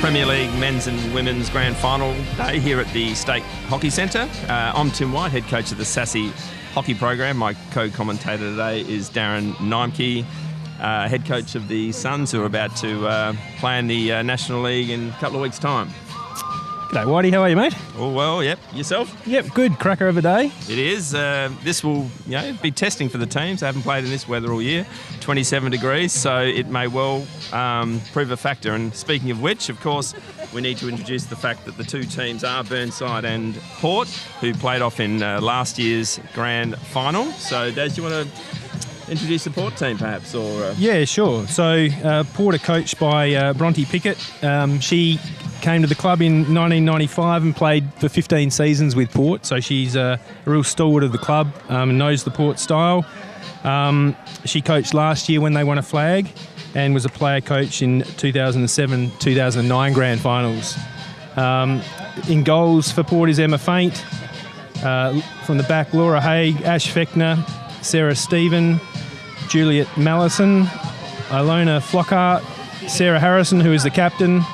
Premier League men's and women's grand final day here at the State Hockey Centre. I'm Tim White, head coach of the Sassy hockey program. My co-commentator today is Darren Nimke, head coach of the Suns, who are about to play in the National League in a couple of weeks' time. G'day, Whitey. How are you, mate? Oh, well, yep. Yourself? Yep, good. Cracker of a day. It is. This will be testing for the teams. They haven't played in this weather all year. 27 degrees, so it may well prove a factor. And speaking of which, of course, we need to introduce the fact that the two teams are Burnside and Port, who played off in last year's grand final. So, Daz, you want to introduce the Port team, perhaps? Or Yeah, sure. So, Port are coached by Bronte Pickett. She came to the club in 1995 and played for 15 seasons with Port, so she's a real stalwart of the club and knows the Port style. She coached last year when they won a flag and was a player coach in 2007-2009 grand finals. In goals for Port is Emma Faint. From the back, Laura Hay, Ash Fechner, Sarah Stephen, Juliet Mallison, Ilona Flockhart, Sarah Harrison, who is the captain,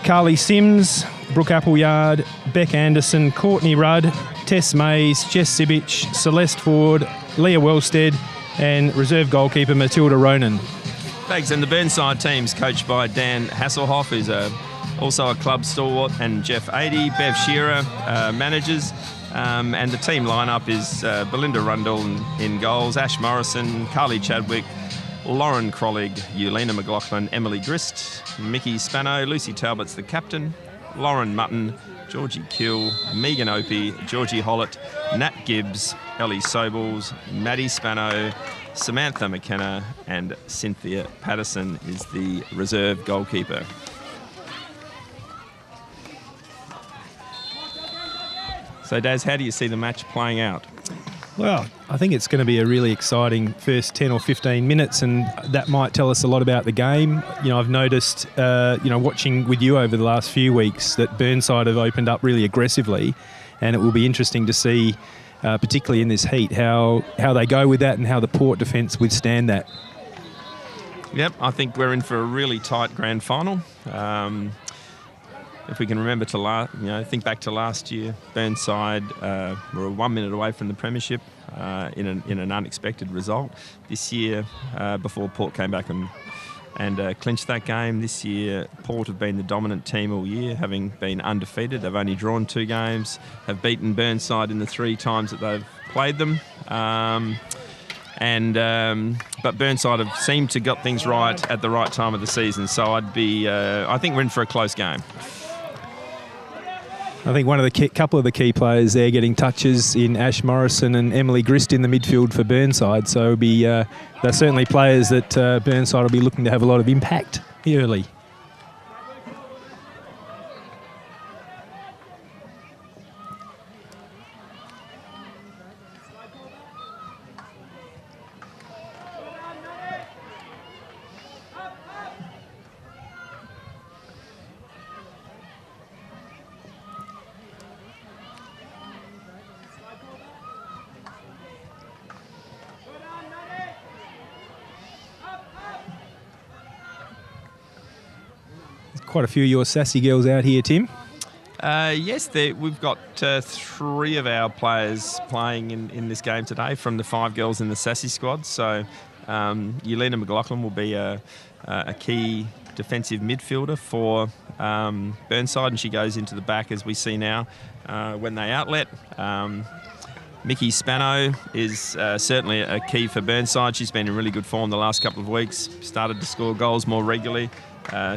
Carly Sims, Brooke Appleyard, Beck Anderson, Courtney Rudd, Tess Mays, Jess Sibich, Celeste Ford, Leah Wellstead, and reserve goalkeeper Matilda Ronan. Thanks. And the Burnside team's coached by Dan Hasselhoff, who's also a club stalwart, and Jeff Adey, Bev Shearer, managers. And the team lineup is Belinda Rundle in goals, Ash Morrison, Carly Chadwick, Lauren Crollig, Eulina McLaughlin, Emily Grist, Mickey Spano, Lucy Talbot's the captain, Lauren Mutton, Georgie Kill, Megan Opie, Georgie Hollett, Nat Gibbs, Ellie Sobles, Maddie Spano, Samantha McKenna, and Cynthia Patterson is the reserve goalkeeper. So, Daz, how do you see the match playing out? Well, I think it's going to be a really exciting first 10 or 15 minutes, and that might tell us a lot about the game. You know, I've noticed, watching with you over the last few weeks, that Burnside have opened up really aggressively, and it will be interesting to see, particularly in this heat, how they go with that and how the Port defence withstand that. Yep, I think we're in for a really tight grand final. If we can remember to think back to last year, Burnside were 1 minute away from the premiership in an unexpected result. This year, before Port came back and clinched that game, this year Port have been the dominant team all year, having been undefeated. They've only drawn 2 games, have beaten Burnside in the 3 times that they've played them. But Burnside have seemed to got things right at the right time of the season. So I think we're in for a close game. I think one of the couple of the key players there getting touches in Ash Morrison and Emily Grist in the midfield for Burnside. So they're certainly players that Burnside will be looking to have a lot of impact early. Quite a few of your Sassy girls out here, Tim. Yes, we've got 3 of our players playing in this game today from the 5 girls in the Sassy squad. So Eulina McLaughlin will be a key defensive midfielder for Burnside, and she goes into the back, as we see now, when they outlet. Mickey Spano is certainly a key for Burnside. She's been in really good form the last couple of weeks, started to score goals more regularly.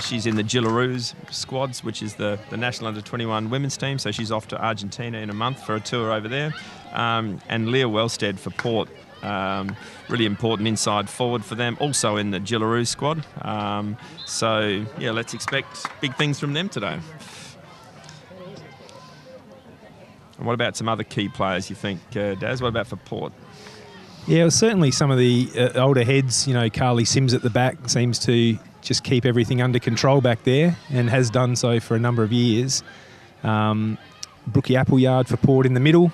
She's in the Gillaroos squads, which is the National Under-21 women's team, so she's off to Argentina in a month for a tour over there. And Leah Wellstead for Port, really important inside forward for them, also in the Gillaroos squad. Let's expect big things from them today. And what about some other key players, you think, Daz? What about for Port? Yeah, well, certainly some of the older heads, Carly Sims at the back seems to just keep everything under control back there and has done so for a number of years. Brookie Appleyard for Port in the middle,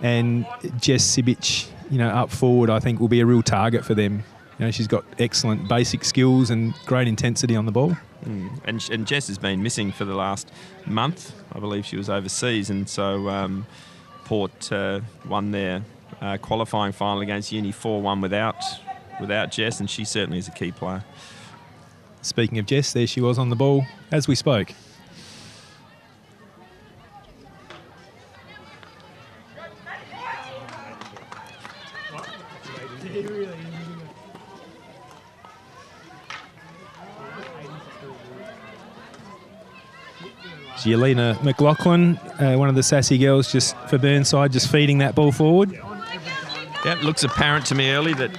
and Jess Sibich, up forward, I think will be a real target for them. she's got excellent basic skills and great intensity on the ball. And Jess has been missing for the last month. I believe she was overseas, and so Port won their qualifying final against Uni 4-1 without Jess, and she certainly is a key player. Speaking of Jess, there she was on the ball as we spoke. Yelena McLaughlin, one of the Sassy girls just for Burnside, just feeding that ball forward. Yeah, it looks apparent to me early that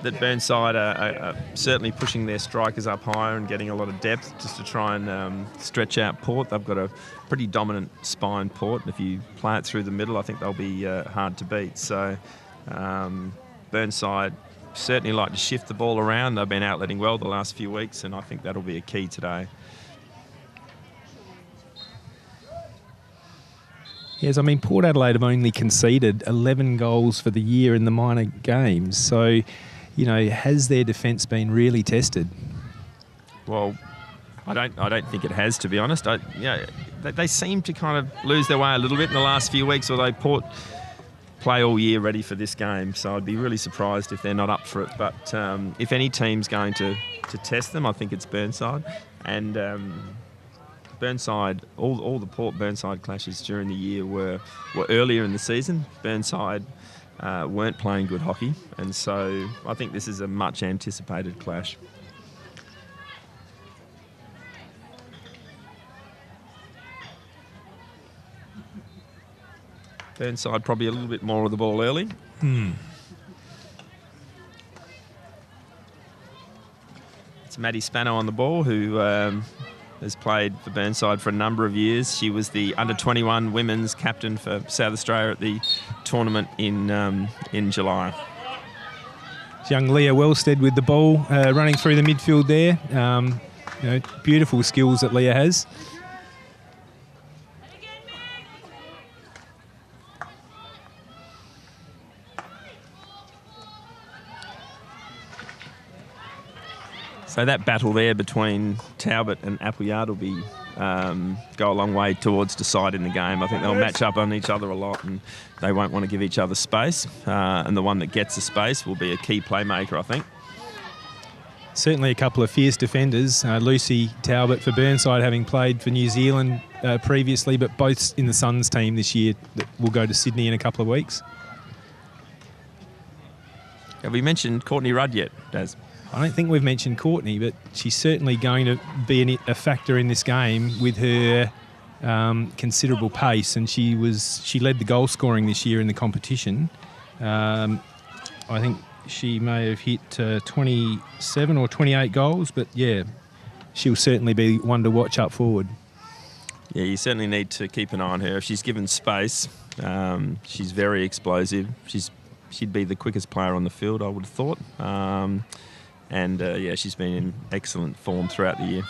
that Burnside are certainly pushing their strikers up higher and getting a lot of depth just to try and stretch out Port. They've got a pretty dominant spine, Port, and if you play it through the middle, I think they'll be hard to beat. So Burnside certainly like to shift the ball around. They've been outletting well the last few weeks, and I think that'll be a key today. Yes, I mean, Port Adelaide have only conceded 11 goals for the year in the minor games. So, has their defence been really tested? Well, I don't think it has, to be honest. They seem to kind of lose their way a little bit in the last few weeks, although Port play all year ready for this game. So I'd be really surprised if they're not up for it. But if any team's going to test them, I think it's Burnside. And Burnside, all the Port Burnside clashes during the year were earlier in the season. Burnside weren't playing good hockey, and so I think this is a much anticipated clash. Burnside probably a little bit more of the ball early. It's Maddie Spano on the ball, who has played for Burnside for a number of years. She was the under-21 women's captain for South Australia at the tournament in July. It's young Leah Wellstead with the ball, running through the midfield there. Beautiful skills that Leah has. So that battle there between Talbot and Appleyard will be go a long way towards deciding the game. I think they'll match up on each other a lot, and they won't want to give each other space. And the one that gets the space will be a key playmaker, I think. Certainly a couple of fierce defenders. Lucy Talbot for Burnside, having played for New Zealand previously, but both in the Suns team this year that will go to Sydney in a couple of weeks. Have we mentioned Courtney Rudd yet, Daz? I don't think we've mentioned Courtney, but she's certainly going to be a factor in this game with her considerable pace, and she led the goal scoring this year in the competition. I think she may have hit 27 or 28 goals, but yeah, she'll certainly be one to watch up forward. Yeah, you certainly need to keep an eye on her. If she's given space, she's very explosive. She'd be the quickest player on the field, I would have thought. And she's been in excellent form throughout the year.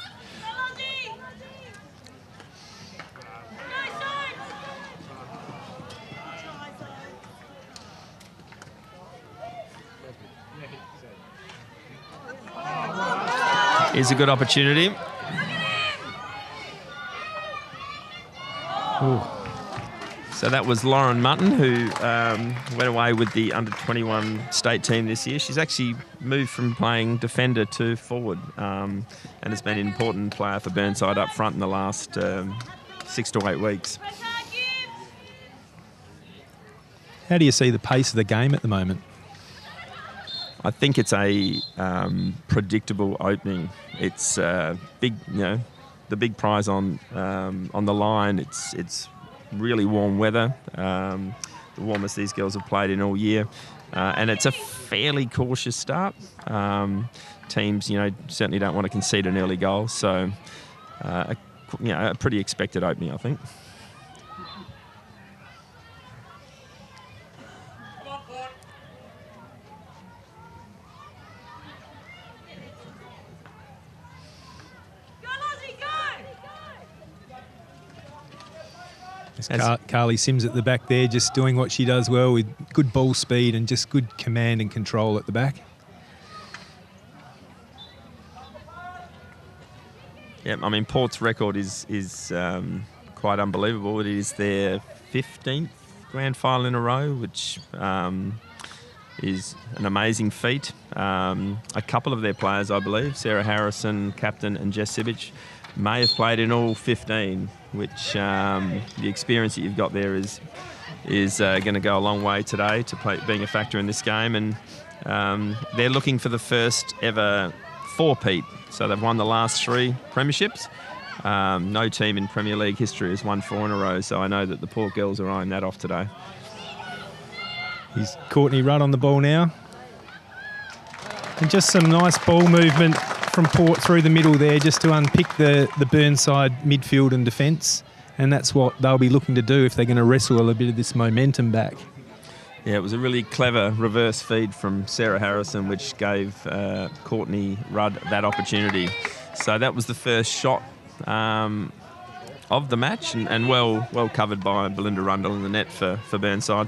Here's a good opportunity. Ooh. So that was Lauren Mutton, who went away with the under-21 state team this year. She's actually moved from playing defender to forward, and has been an important player for Burnside up front in the last 6 to 8 weeks. How do you see the pace of the game at the moment? I think it's a predictable opening. It's big, the big prize on the line. It's really warm weather, the warmest these girls have played in all year, and it's a fairly cautious start. Teams, certainly don't want to concede an early goal, so a pretty expected opening, I think. Carly Sims at the back there, just doing what she does well with good ball speed and just good command and control at the back. Yeah, I mean, Port's record is quite unbelievable. It is their 15th grand final in a row, which is an amazing feat. A couple of their players, I believe, Sarah Harrison, captain, and Jess Sibic, may have played in all 15, which the experience that you've got there is going to go a long way today to being a factor in this game. And they're looking for the first ever four-peat. So they've won the last three premierships. No team in Premier League history has won 4 in a row, so I know that the Port girls are eyeing that off today. Here's Courtney Rudd on the ball now. And just some nice ball movement from Port through the middle there, just to unpick the Burnside midfield and defence. And that's what they'll be looking to do if they're going to wrestle a bit of this momentum back. Yeah, it was a really clever reverse feed from Sarah Harrison, which gave Courtney Rudd that opportunity. So that was the first shot of the match, and well covered by Belinda Rundle in the net for Burnside.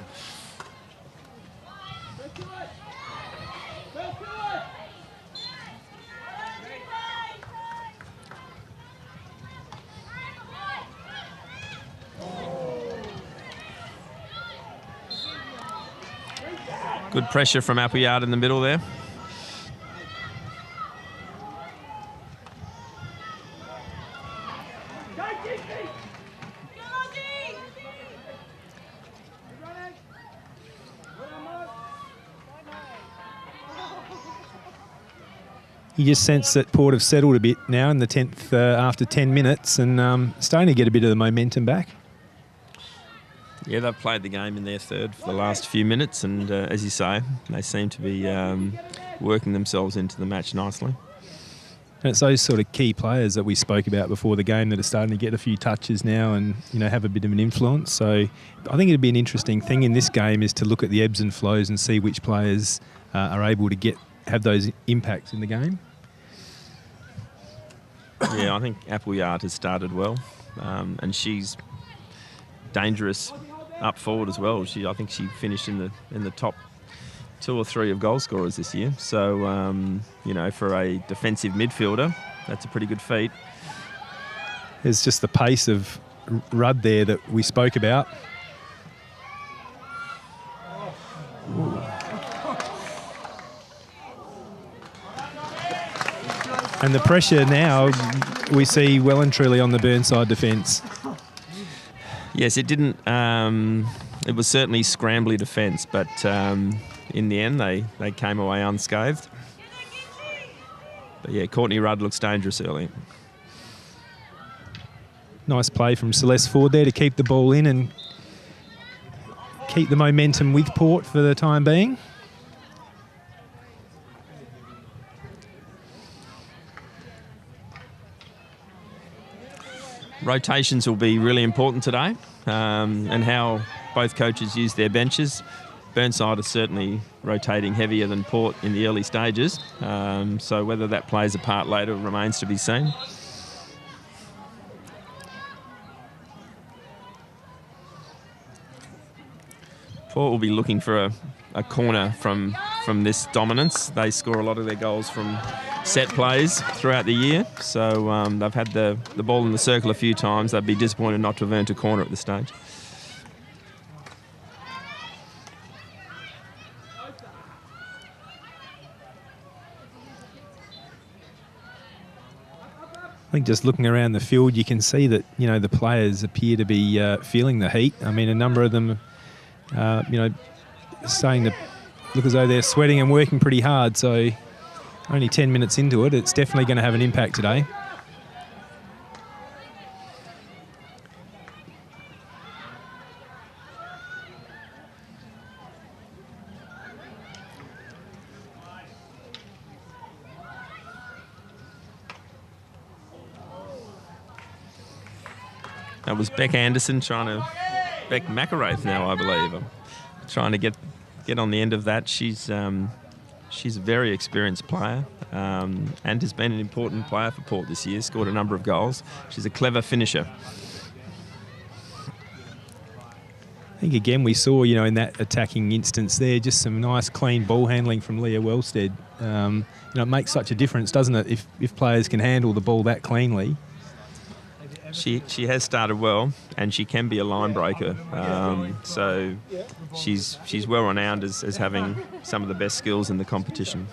Good pressure from Appleyard in the middle there. You just sense that Port have settled a bit now in the 10th after 10 minutes and starting to get a bit of the momentum back. Yeah, they've played the game in their third for the last few minutes, and as you say, they seem to be working themselves into the match nicely. And it's those sort of key players that we spoke about before the game that are starting to get a few touches now and have a bit of an influence. So I think it'd be an interesting thing in this game is to look at the ebbs and flows and see which players are able to have those impacts in the game. Yeah, I think Appleyard has started well, and she's dangerous up forward as well. I think she finished in the top 2 or 3 of goal scorers this year. So for a defensive midfielder, that's a pretty good feat. There's just the pace of Rudd there that we spoke about. And the pressure now we see well and truly on the Burnside defence. Yes, it didn't. It was certainly scrambly defence, but in the end, they came away unscathed. But yeah, Courtney Rudd looks dangerous early. Nice play from Celeste Ford there to keep the ball in and keep the momentum with Port for the time being. Rotations will be really important today, and how both coaches use their benches. Burnside are certainly rotating heavier than Port in the early stages, so whether that plays a part later remains to be seen. Port will be looking for a corner from this dominance. They score a lot of their goals from set plays throughout the year, so they've had the ball in the circle a few times. They'd be disappointed not to have earned a corner at this stage. I think just looking around the field, you can see that the players appear to be feeling the heat. I mean, a number of them, starting to look as though they're sweating and working pretty hard. So only 10 minutes into it, it's definitely going to have an impact today. That was Beck Anderson Beck McArath now, I believe. I'm trying to get on the end of that. She's a very experienced player and has been an important player for Port this year, scored a number of goals. She's a clever finisher. think again we saw, in that attacking instance there, just some nice clean ball handling from Leah Wellstead. It makes such a difference, doesn't it, if players can handle the ball that cleanly. She has started well, and she can be a line breaker. So she's well renowned as having some of the best skills in the competition.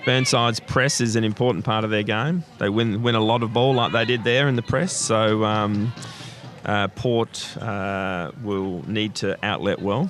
Burnside's press is an important part of their game. They win a lot of ball like they did there in the press. So Port will need to outlet well.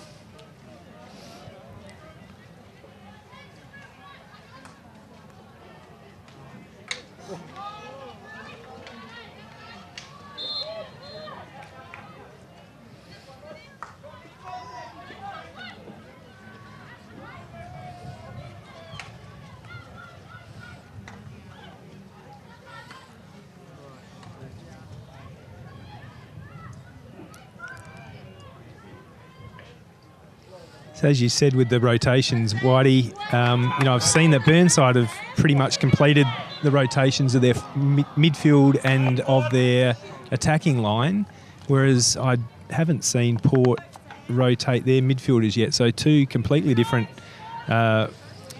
So as you said with the rotations, Whitey, I've seen that Burnside have pretty much completed the rotations of their midfield and of their attacking line, whereas I haven't seen Port rotate their midfielders yet. So two completely different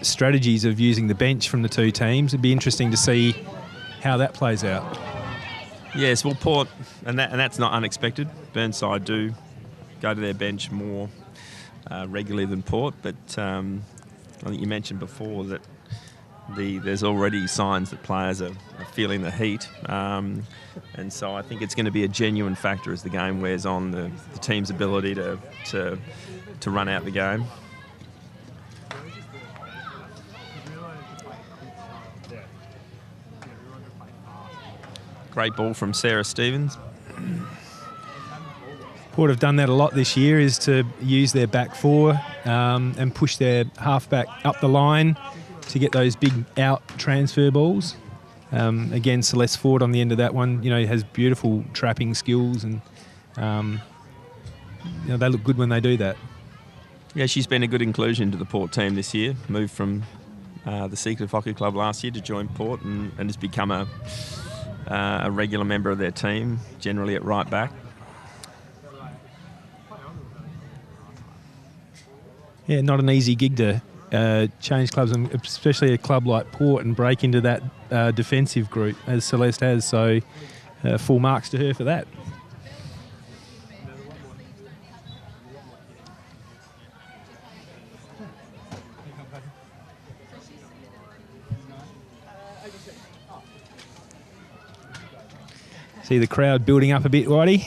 strategies of using the bench from the two teams. It'd be interesting to see how that plays out. Yes, well, Port, and that's not unexpected. Burnside do go to their bench more regularly than Port, but I think you mentioned before that there's already signs that players are feeling the heat, and so I think it's going to be a genuine factor as the game wears on, the team's ability to run out the game. Great ball from Sarah Stevens. Port have done that a lot this year, is to use their back four and push their halfback up the line to get those big out transfer balls. Again, Celeste Ford on the end of that one, has beautiful trapping skills, and they look good when they do that. Yeah, she's been a good inclusion to the Port team this year. Moved from the Seacliff Hockey Club last year to join Port, and has become a regular member of their team, generally at right back. Yeah, not an easy gig to change clubs, and especially a club like Port, and break into that defensive group as Celeste has. So full marks to her for that. See the crowd building up a bit, Whitey?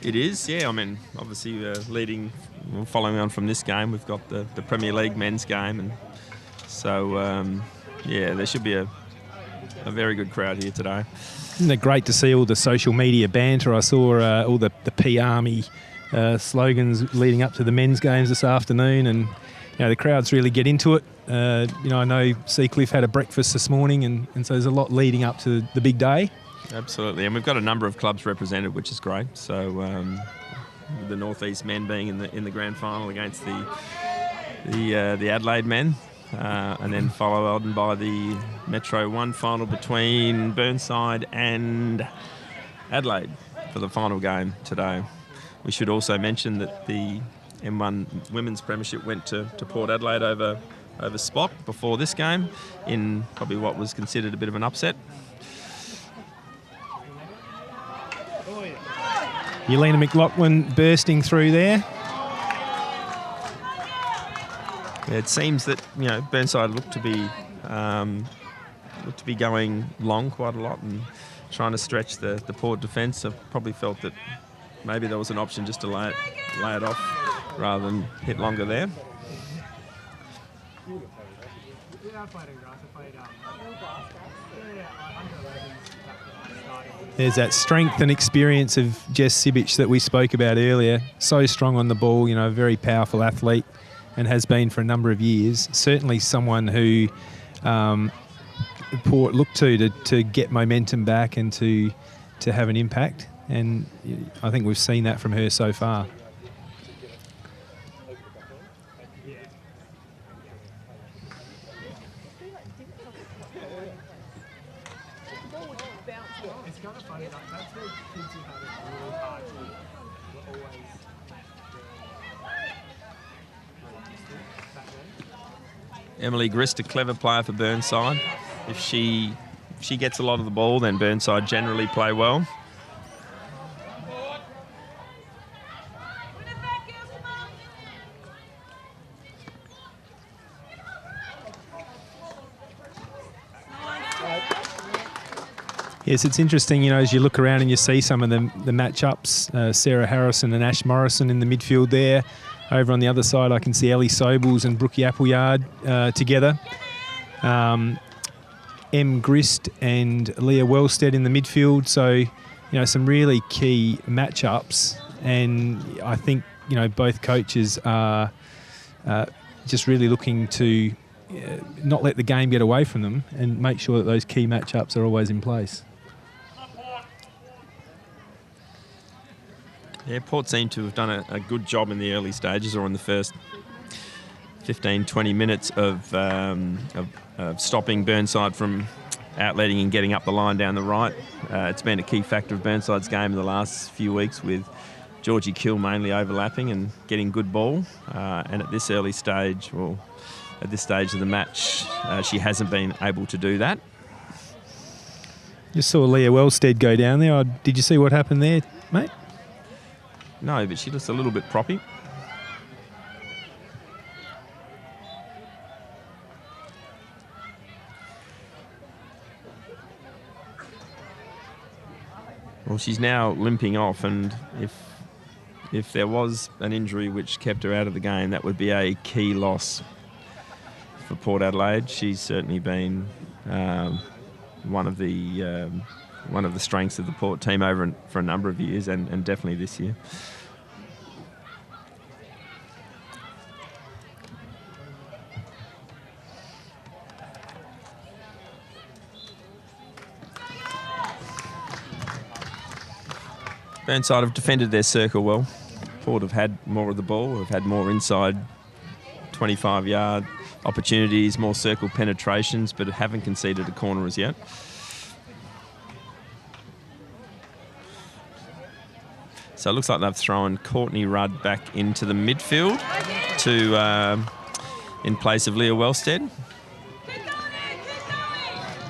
It is, yeah. I mean, obviously following on from this game, we've got the Premier League men's game, and so there should be a very good crowd here today. Isn't it great to see all the social media banter? I saw all the P Army slogans leading up to the men's games this afternoon, and the crowds really get into it. I know Seacliff had a breakfast this morning, and so there's a lot leading up to the big day. Absolutely, and we've got a number of clubs represented, which is great. So the North East men being in the grand final against the Adelaide men, and then followed on by the Metro 1 final between Burnside and Adelaide for the final game today. We should also mention that the M1 Women's Premiership went to Port Adelaide over Spock before this game, in probably what was considered a bit of an upset. Yelena McLaughlin bursting through there. Yeah, it seems that Burnside looked to be going long quite a lot and trying to stretch the Port defence. I've probably felt that maybe there was an option just to lay it off rather than hit longer there. There's that strength and experience of Jess Sibic that we spoke about earlier. So strong on the ball, a very powerful athlete, and has been for a number of years. Certainly someone who Port look to get momentum back and to have an impact. And I think we've seen that from her so far. Emily Grist, a clever player for Burnside. If she gets a lot of the ball, then Burnside generally play well. Yes, it's interesting, as you look around and you see some of the matchups, Sarah Harrison and Ash Morrison in the midfield there. Over on the other side, I can see Ellie Sobles and Brookie Appleyard together. Em Grist and Leah Wellstead in the midfield. So, some really key matchups. And I think, both coaches are just really looking to not let the game get away from them and make sure that those key matchups are always in place. Yeah, Port seem to have done a good job in the early stages, or in the first 15, 20 minutes of stopping Burnside from outletting and getting up the line down the right. It's been a key factor of Burnside's game in the last few weeks, with Georgie Kill mainly overlapping and getting good ball. And at this early stage, at this stage of the match, she hasn't been able to do that. You saw Leah Wellstead go down there. Did you see what happened there, mate? No, but she looks a little bit proppy. Well, she's now limping off, and if there was an injury which kept her out of the game, that would be a key loss for Port Adelaide. She's certainly been one of the strengths of the Port team for a number of years, and definitely this year. Burnside have defended their circle well. Port have had more of the ball, have had more inside 25-yard opportunities, more circle penetrations, but haven't conceded a corner as yet. So it looks like they've thrown Courtney Rudd back into the midfield in place of Leah Wellstead.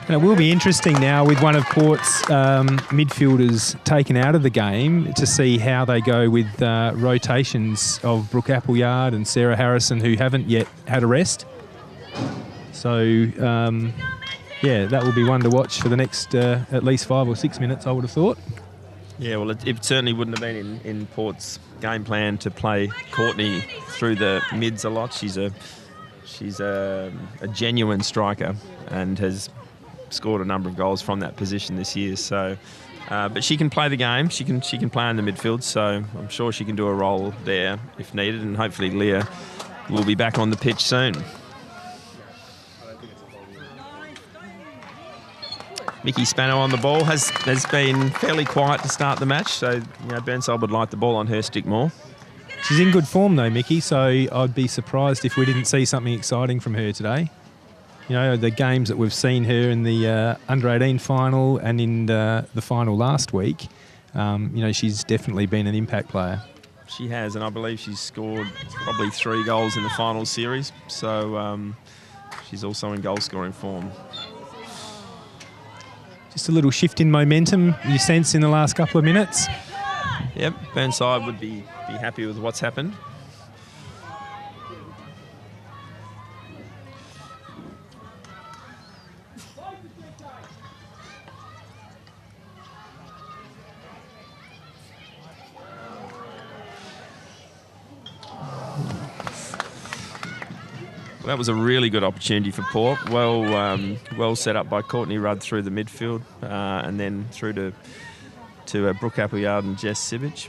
And it will be interesting now, with one of Port's midfielders taken out of the game, to see how they go with rotations of Brooke Appleyard and Sarah Harrison, who haven't yet had a rest. So, yeah, that will be one to watch for the next at least 5 or 6 minutes, I would have thought. Yeah, well, it certainly wouldn't have been in Port's game plan to play Courtney through the mids a lot. She's a genuine striker and has scored a number of goals from that position this year. So, but she can play the game. She can play in the midfield. So I'm sure she can do a role there if needed. And hopefully Leah will be back on the pitch soon. Mickey Spano on the ball has been fairly quiet to start the match. So Burnside would like the ball on her stick more. She's in good form though, Mickey. So I'd be surprised if we didn't see something exciting from her today. The games that we've seen her in the under-18 final and in the final last week, she's definitely been an impact player. She has, and I believe she's scored probably 3 goals in the final series. So she's also in goal-scoring form. Just a little shift in momentum you sense in the last couple of minutes. Yep, Burnside would be happy with what's happened. Well, that was a really good opportunity for Port. Well set up by Courtney Rudd through the midfield, and then through to Brooke Appleyard and Jess Sibich.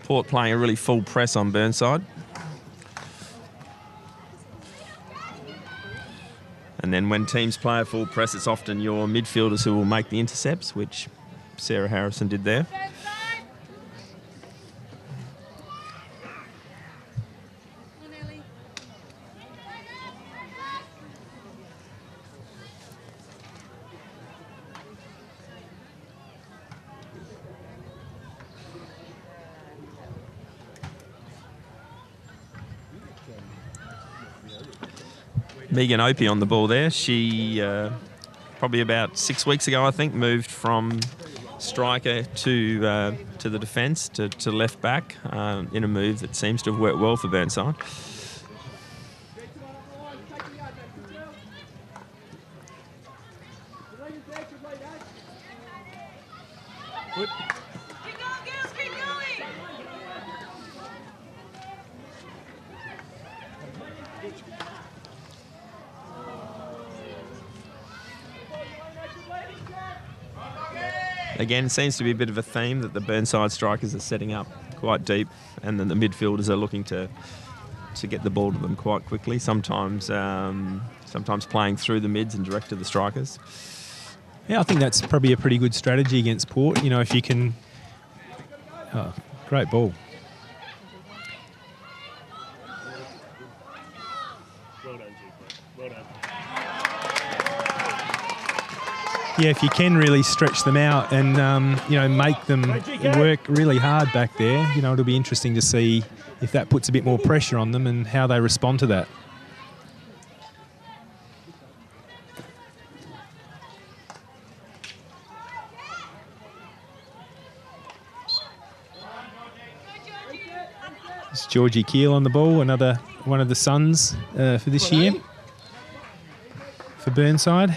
Port playing a really full press on Burnside. And then when teams play a full press, it's often your midfielders who will make the intercepts, which Sarah Harrison did there. Megan Opie on the ball there. She probably about 6 weeks ago, I think, moved from striker to the defence, to left back, in a move that seems to have worked well for Burnside. Again, seems to be a bit of a theme that the Burnside strikers are setting up quite deep, and then the midfielders are looking to get the ball to them quite quickly. Sometimes playing through the mids and direct to the strikers. Yeah, I think that's probably a pretty good strategy against Port. You know, if you can... Oh, great ball. Well done, G. Well done. Yeah, if you can really stretch them out and, you know, make them work really hard back there, you know, it'll be interesting to see if that puts a bit more pressure on them and how they respond to that. It's Georgie Keel on the ball, another one of the sons for this year for Burnside.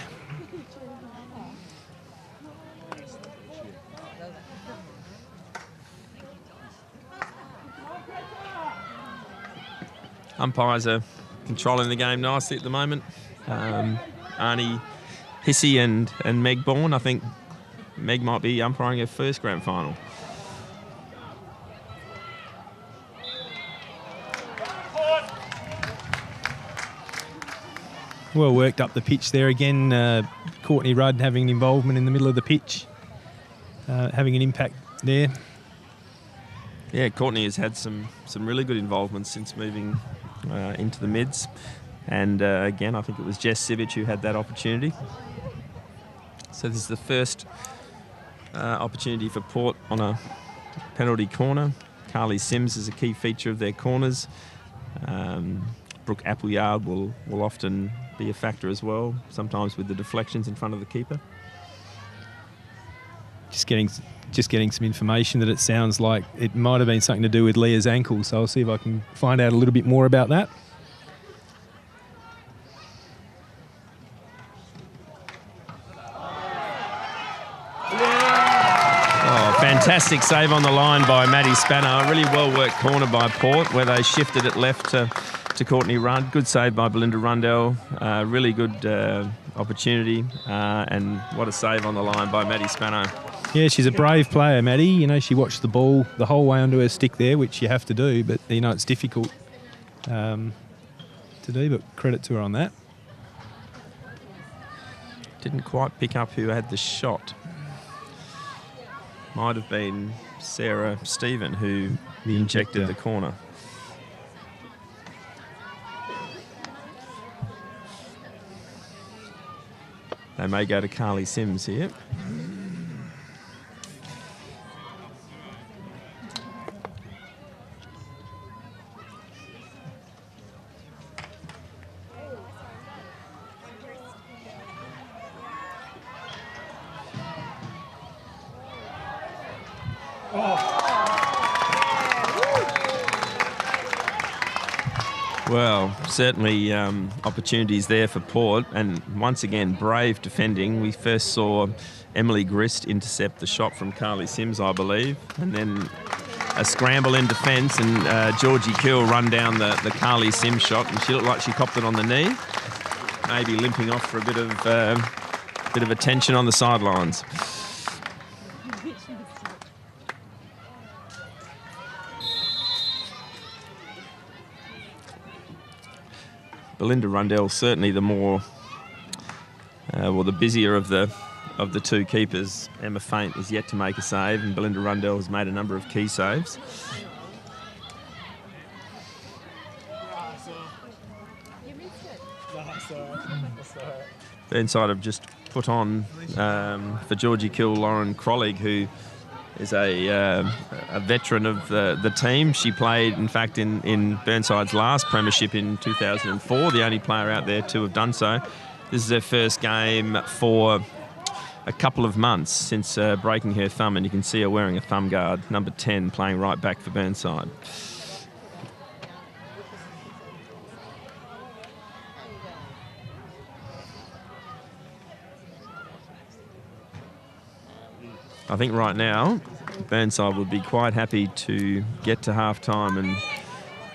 Umpires are controlling the game nicely at the moment. Arnie Hissey and Meg Bourne. I think Meg might be umpiring her first grand final. Well worked up the pitch there again. Courtney Rudd having an involvement in the middle of the pitch, having an impact there. Yeah, Courtney has had some really good involvement since moving into the mids. And again, I think it was Jess Sivic who had that opportunity. So this is the first opportunity for Port on a penalty corner. Carly Sims is a key feature of their corners. Brooke Appleyard will often be a factor as well, sometimes with the deflections in front of the keeper. Just getting some information that it sounds like it might have been something to do with Leah's ankle, so I'll see if I can find out a little bit more about that. Oh, fantastic save on the line by Maddie Spanner. A really well-worked corner by Port where they shifted it left to Courtney Rudd. Good save by Belinda Rundell. Really good opportunity. And what a save on the line by Maddie Spanner. Yeah, she's a brave player, Maddie. You know, she watched the ball the whole way onto her stick there, which you have to do, but, you know, it's difficult to do, but credit to her on that. Didn't quite pick up who had the shot. Might have been Sarah Stephen who injected the corner. They may go to Carly Sims here. Well, certainly opportunities there for Port, and once again, brave defending. We first saw Emily Grist intercept the shot from Carly Sims, I believe, and then a scramble in defence, and Georgie Kill run down the Carly Sims shot, and she looked like she copped it on the knee, maybe limping off for a bit of attention on the sidelines. Belinda Rundell certainly the more, the busier of the two keepers. Emma Faint is yet to make a save, and Belinda Rundell has made a number of key saves. Burnside have just put on for Georgie Kill Lauren Crollig, who a veteran of the team. She played, in fact, in Burnside's last premiership in 2004, the only player out there to have done so. This is her first game for a couple of months since breaking her thumb, and you can see her wearing a thumb guard, number 10, playing right back for Burnside. I think right now, Burnside would be quite happy to get to half-time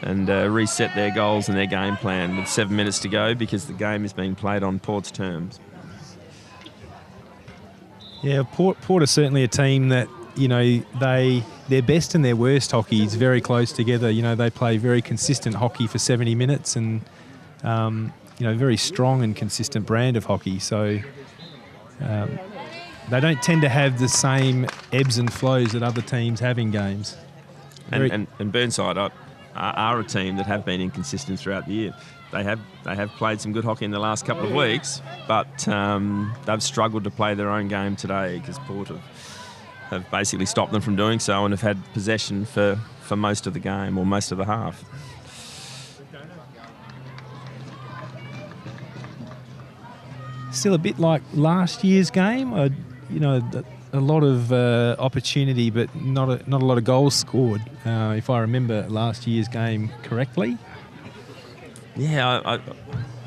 and reset their goals and their game plan with 7 minutes to go, because the game is being played on Port's terms. Yeah, Port are certainly a team that, their best and their worst hockey is very close together. They play very consistent hockey for 70 minutes and, very strong and consistent brand of hockey. So they don't tend to have the same ebbs and flows that other teams have in games. And Burnside are a team that have been inconsistent throughout the year. They have played some good hockey in the last couple of weeks, but they've struggled to play their own game today because Port have basically stopped them from doing so and have had possession for most of the game or most of the half. Still a bit like last year's game. A lot of opportunity, but not a lot of goals scored, if I remember last year's game correctly. Yeah,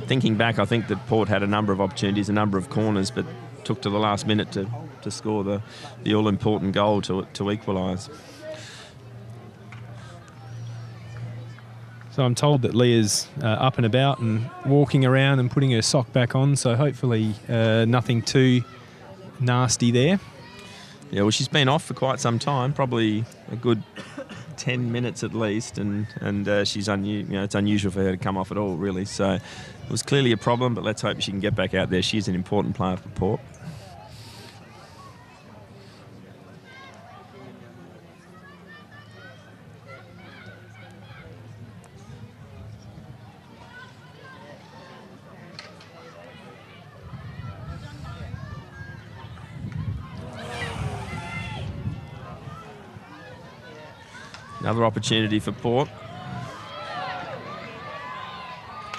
thinking back, I think that Port had a number of opportunities, a number of corners, but took to the last minute to score the all-important goal to equalise. So I'm told that Leah's up and about and walking around and putting her sock back on, so hopefully nothing too nasty there. Yeah, well, she's been off for quite some time, probably a good 10 minutes at least, and she's it's unusual for her to come off at all, really. So it was clearly a problem, but let's hope she can get back out there. She's an important player for Port. Another opportunity for Port.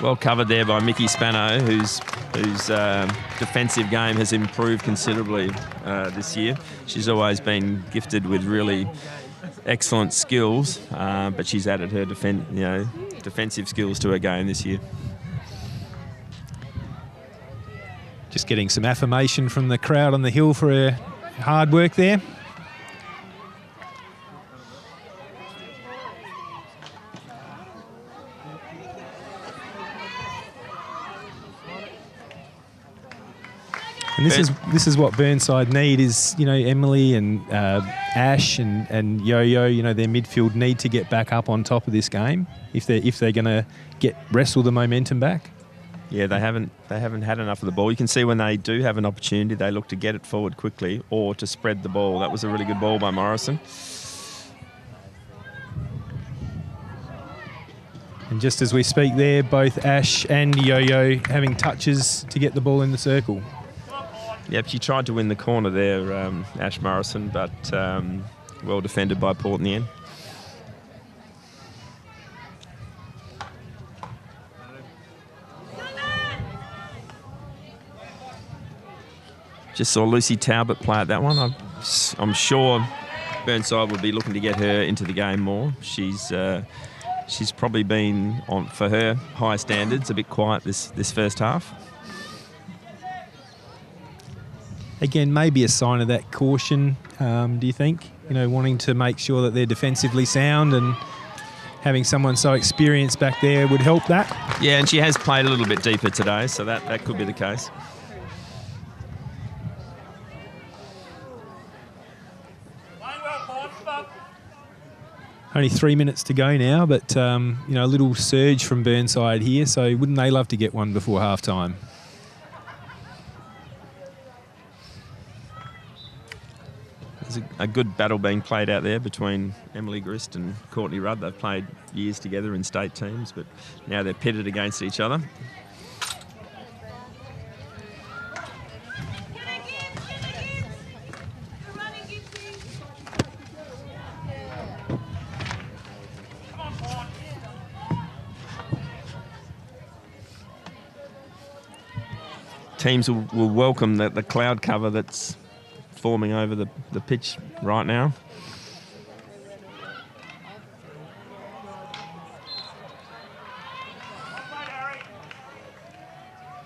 Well covered there by Mickey Spano, whose defensive game has improved considerably this year. She's always been gifted with really excellent skills, but she's added her defensive skills to her game this year. Just getting some affirmation from the crowd on the hill for her hard work there. And this is what Burnside need is, Emily and Ash and Yo-Yo, their midfield need to get back up on top of this game if they're going to wrestle the momentum back. Yeah, they haven't had enough of the ball. You can see when they do have an opportunity, they look to get it forward quickly or to spread the ball. That was a really good ball by Morrison. And just as we speak there, both Ash and Yo-Yo having touches to get the ball in the circle. Yep, she tried to win the corner there, Ash Morrison, but well defended by Port in the end. Just saw Lucy Talbot play at that one. I'm sure Burnside will be looking to get her into the game more. She's probably been, for her high standards, a bit quiet this first half. Again, maybe a sign of that caution, do you think? Wanting to make sure that they're defensively sound, and having someone so experienced back there would help that. Yeah, and she has played a little bit deeper today, so that could be the case. Only 3 minutes to go now, but a little surge from Burnside here, so wouldn't they love to get one before half-time? There's a good battle being played out there between Emily Grist and Courtney Rudd. They've played years together in state teams, but now they're pitted against each other. teams will welcome the cloud cover that's forming over the pitch right now.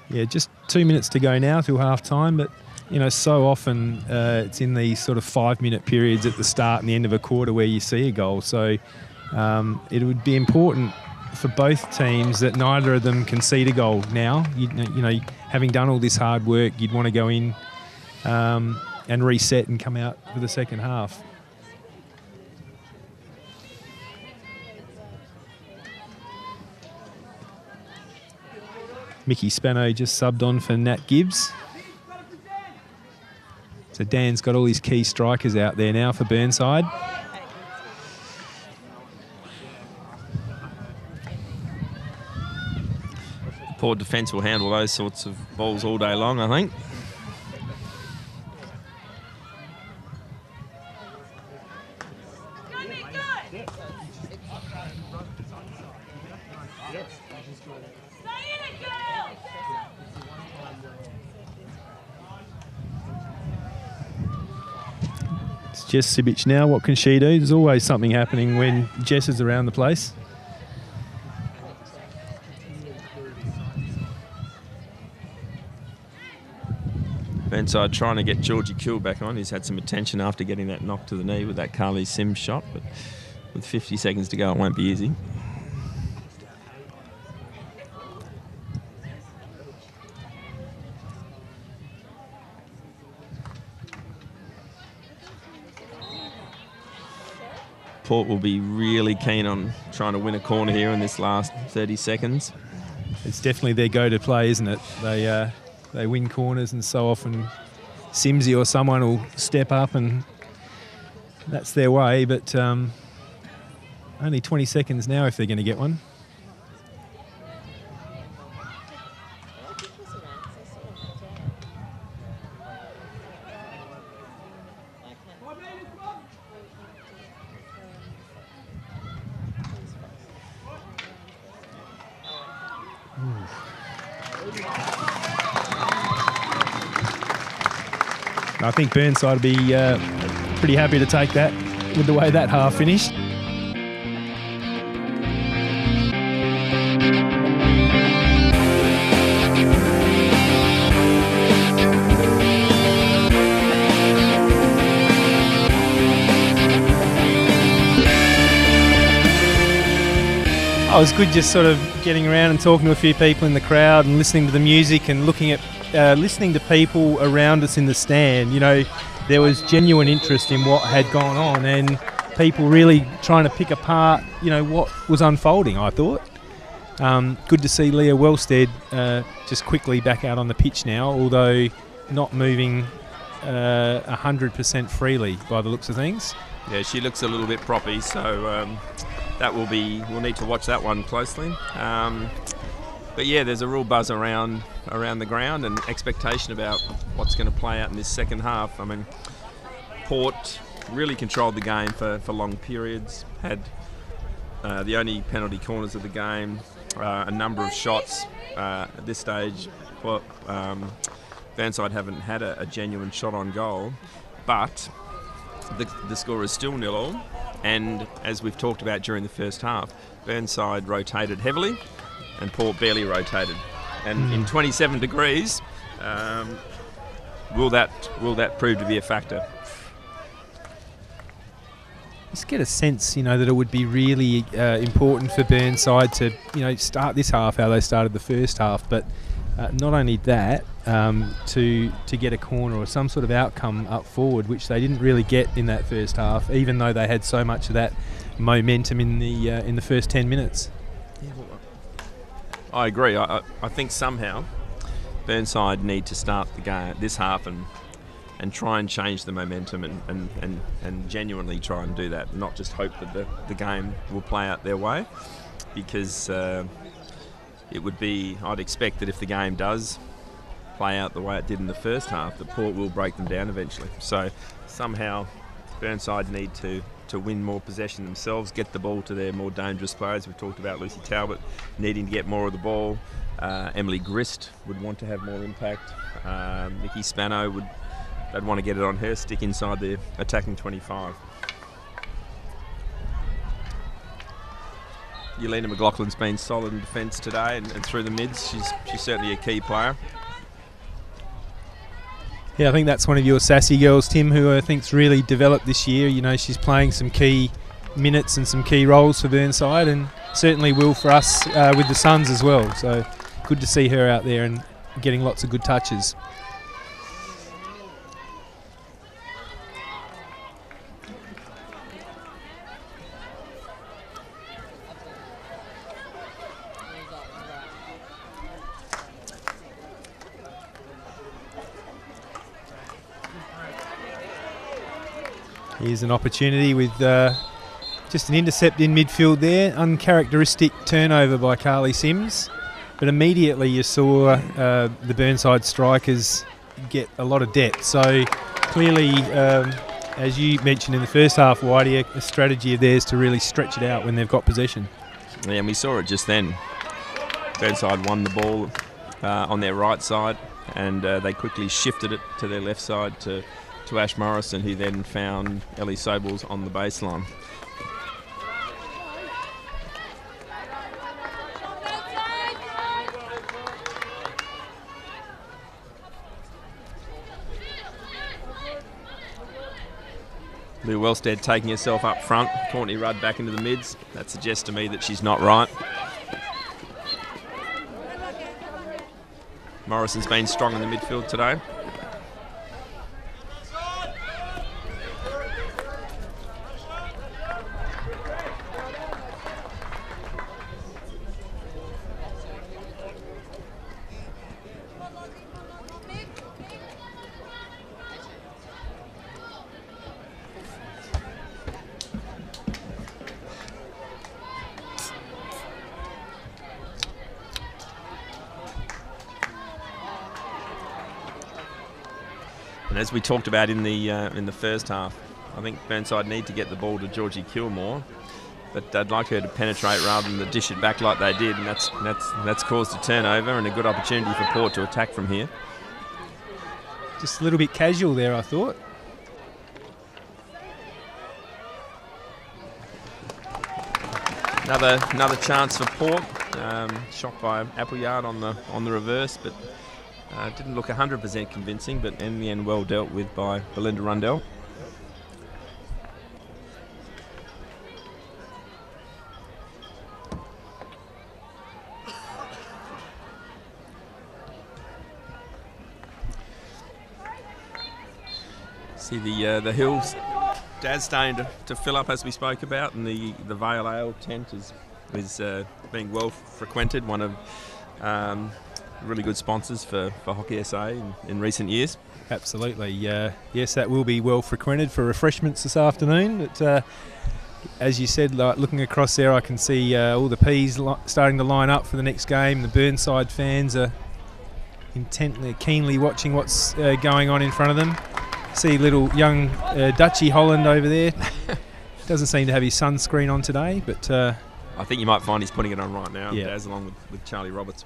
Yeah, just 2 minutes to go now till half time, but so often it's in these sort of 5-minute periods at the start and the end of a quarter where you see a goal. So it would be important for both teams that neither of them concede a goal now. Having done all this hard work, you'd want to go in and reset and come out for the second half. Mickey Spano just subbed on for Nat Gibbs. So Dan's got all his key strikers out there now for Burnside. Port defence will handle those sorts of balls all day long, I think. It's Jess Sibic now. What can she do? There's always something happening when Jess is around the place. Burnside trying to get Georgie Kuhl back on. He's had some attention after getting that knock to the knee with that Carly Sims shot, but with 50 seconds to go, it won't be easy. Port will be really keen on trying to win a corner here in this last 30 seconds. It's definitely their go-to play, isn't it? They win corners, and so often Simsy or someone will step up, and that's their way. But only 20 seconds now if they're going to get one. I think Burnside will be pretty happy to take that with the way that half finished. Oh, it was good just sort of getting around and talking to a few people in the crowd and listening to the music and looking at listening to people around us in the stand. There was genuine interest in what had gone on and people really trying to pick apart, what was unfolding, I thought. Good to see Leah Wellstead just quickly back out on the pitch now, although not moving 100% freely by the looks of things. Yeah, she looks a little bit proppy, so we'll need to watch that one closely. But yeah, there's a real buzz around the ground and expectation about what's going to play out in this second half. I mean, Port really controlled the game for long periods, had the only penalty corners of the game, a number of shots. At this stage, Burnside haven't had a genuine shot on goal, but the score is still 0-0. And as we've talked about during the first half, Burnside rotated heavily and Port barely rotated. And in 27 degrees, will that prove to be a factor? Just get a sense, that it would be really important for Burnside to, start this half how they started the first half, but not only that, to get a corner or some sort of outcome up forward, which they didn't really get in that first half, even though they had so much of that momentum in the first 10 minutes. Yeah, well, I agree. I think somehow Burnside need to start the game this half and try and change the momentum and genuinely try and do that, not just hope that the game will play out their way, because it would be, I'd expect that if the game does play out the way it did in the first half, the Port will break them down eventually. So somehow Burnside need to win more possession themselves, get the ball to their more dangerous players. We've talked about Lucy Talbot needing to get more of the ball. Emily Grist would want to have more impact. Nikki Spano they'd want to get it on her, stick inside the attacking 25. Yelena McLaughlin's been solid in defence today and through the mids. She's certainly a key player. Yeah, I think that's one of your Sassy girls, Tim, who I think's really developed this year. You know, she's playing some key minutes and some key roles for Burnside, and certainly will for us with the Suns as well. So good to see her out there and getting lots of good touches. Here's an opportunity with just an intercept in midfield there. Uncharacteristic turnover by Carly Sims. But immediately you saw the Burnside strikers get a lot of depth. So clearly, as you mentioned in the first half, Whitey, a strategy of theirs to really stretch it out when they've got possession. Yeah, and we saw it just then. Burnside won the ball on their right side, and they quickly shifted it to their left side to Ash Morrison, who then found Ellie Sobles on the baseline. Lou Wellstead taking herself up front. Courtney Rudd back into the mids. That suggests to me that she's not right. Morrison's been strong in the midfield today. And as we talked about in the first half, I think Burnside need to get the ball to Georgie Kilmore, but they'd like her to penetrate rather than to dish it back like they did, and that's caused a turnover and a good opportunity for Port to attack from here. Just a little bit casual there, I thought. Another chance for Port. Shot by Appleyard on the reverse, but didn't look 100% convincing, but in the end well dealt with by Belinda Rundell. See the hills, Daz, starting to fill up as we spoke about, and the Vale Ale tent is being well frequented. One of really good sponsors for Hockey SA in recent years. Absolutely. Yes, that will be well frequented for refreshments this afternoon. But as you said, like, looking across there, I can see all the P's starting to line up for the next game. The Burnside fans are keenly watching what's going on in front of them. See little young Dutchy Holland over there. Doesn't seem to have his sunscreen on today, but I think you might find he's putting it on right now, yeah. Daz, along with Charlie Roberts.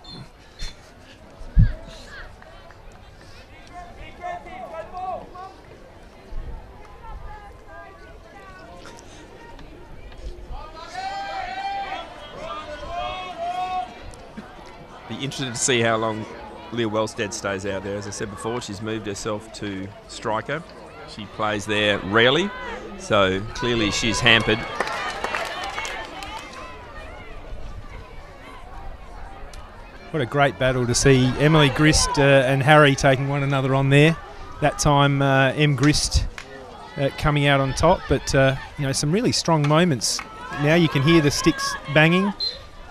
Be interested to see how long Leah Wellstead stays out there. As I said before, she's moved herself to striker. She plays there rarely, so clearly she's hampered. What a great battle to see Emily Grist and Harry taking one another on there. That time Em Grist coming out on top, but some really strong moments. Now you can hear the sticks banging.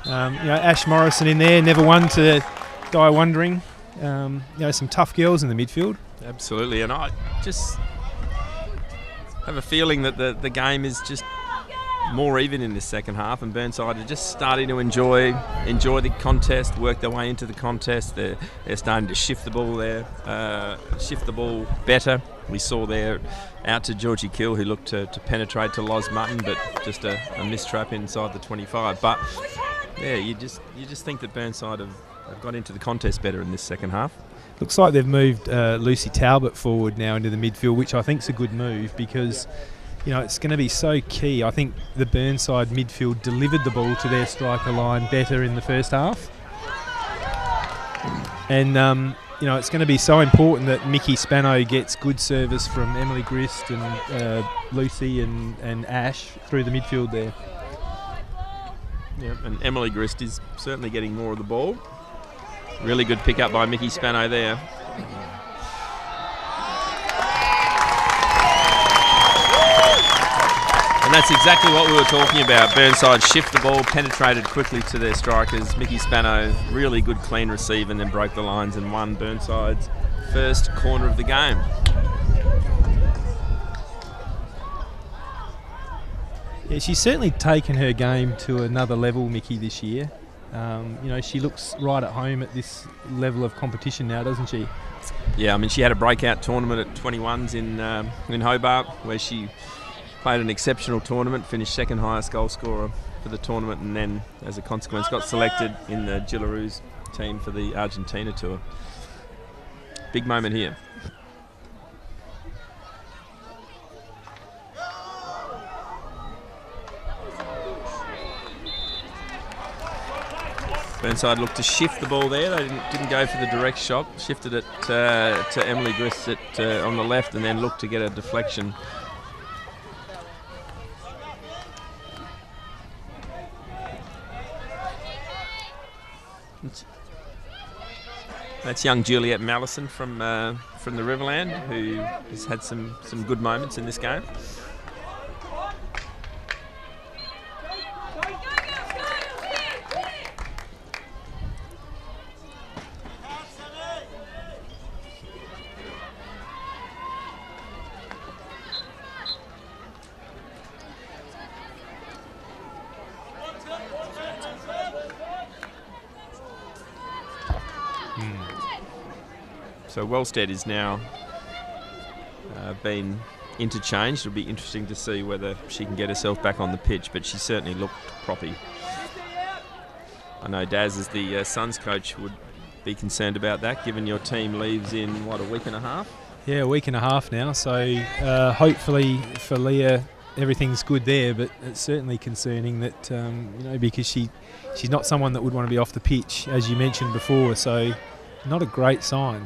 Ash Morrison in there, never one to die wondering. Some tough girls in the midfield. Absolutely, and I just have a feeling that the game is just more even in this second half, and Burnside are just starting to enjoy the contest, work their way into the contest. They're starting to shift the ball better. We saw there out to Georgie Kill, who looked to penetrate to Loz Mutton, but just a mistrap inside the 25. But yeah, you just think that Burnside have got into the contest better in this second half. Looks like they've moved Lucy Talbot forward now into the midfield, which I think is a good move because, you know, it's going to be so key. I think the Burnside midfield delivered the ball to their striker line better in the first half. And, you know, it's going to be so important that Mickey Spano gets good service from Emily Grist and Lucy and Ash through the midfield there. Yep, and Emily Grist is certainly getting more of the ball. Really good pick up by Mickey Spano there. And that's exactly what we were talking about. Burnside shift the ball, penetrated quickly to their strikers. Mickey Spano, really good clean receive, and then broke the lines and won Burnside's first corner of the game. Yeah, she's certainly taken her game to another level, Mickey, this year. You know, she looks right at home at this level of competition now, doesn't she? Yeah, I mean, she had a breakout tournament at 21s in Hobart, where she played an exceptional tournament, finished second highest goal scorer for the tournament, and then, as a consequence, got selected in the Gillaroos team for the Argentina tour. Big moment here. Burnside looked to shift the ball there. They didn't go for the direct shot. Shifted it to Emily Grist on the left, and then looked to get a deflection. That's young Juliet Mallison from the Riverland, who has had some good moments in this game. So Wellstead is now been interchanged. It'll be interesting to see whether she can get herself back on the pitch, but she certainly looked proppy. I know Daz, as the Suns coach, would be concerned about that, given your team leaves in, a week and a half? Yeah, a week and a half now, so hopefully for Leah everything's good there, but it's certainly concerning that, you know, because she's not someone that would want to be off the pitch, as you mentioned before, so not a great sign.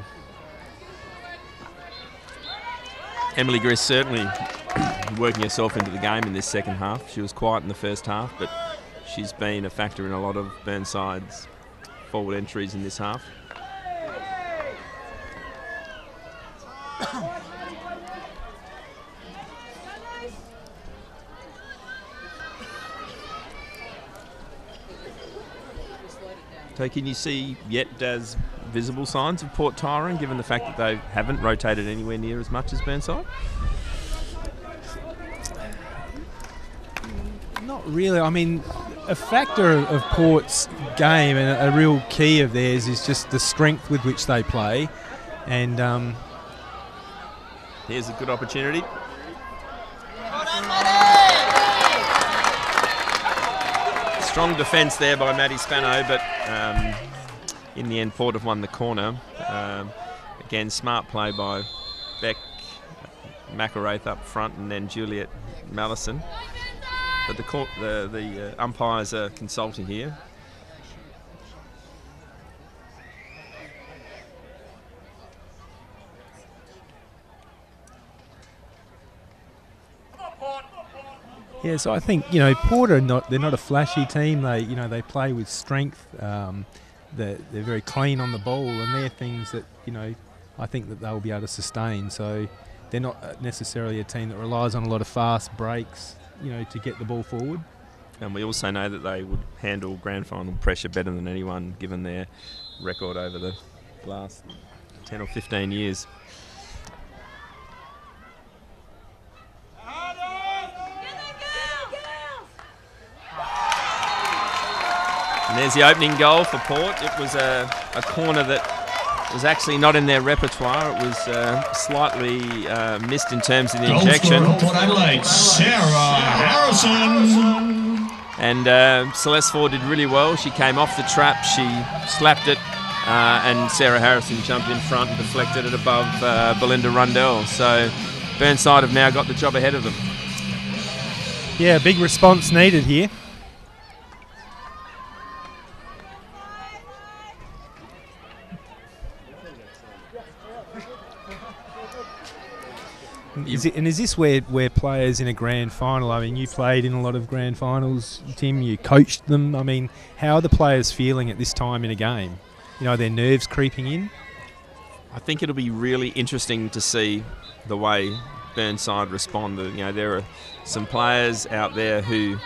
Emily Grist certainly working herself into the game in this second half. She was quiet in the first half, but she's been a factor in a lot of Burnside's forward entries in this half. So can you see yet, Daz, visible signs of Port Tyrone, given the fact that they haven't rotated anywhere near as much as Burnside? Not really. I mean, a factor of Port's game and a real key of theirs is just the strength with which they play. And here's a good opportunity. Strong defence there by Maddie Spano, but in the end, Port have won the corner. Again, smart play by Beck McElraith up front, and then Juliet Mallison. But the umpires are consulting here. yeah, so I think, you know, Port they're not a flashy team. They play with strength. They're very clean on the ball, and they're things that, you know, I think that they'll be able to sustain. So they're not necessarily a team that relies on a lot of fast breaks, you know, to get the ball forward. And we also know that they would handle grand final pressure better than anyone, given their record over the last 10 or 15 years. And there's the opening goal for Port. It was a corner that was actually not in their repertoire. It was slightly missed in terms of the injection. Goal scorer for Port Adelaide, Sarah Harrison. And Celeste Ford did really well. She came off the trap, she slapped it, and Sarah Harrison jumped in front and deflected it above Belinda Rundell. So Burnside have now got the job ahead of them. Yeah, big response needed here. Is this where players in a grand final, I mean, you played in a lot of grand finals, Tim, you coached them. I mean, how are the players feeling at this time in a game? You know, are their nerves creeping in? I think it'll be really interesting to see the way Burnside respond. You know, there are some players out there who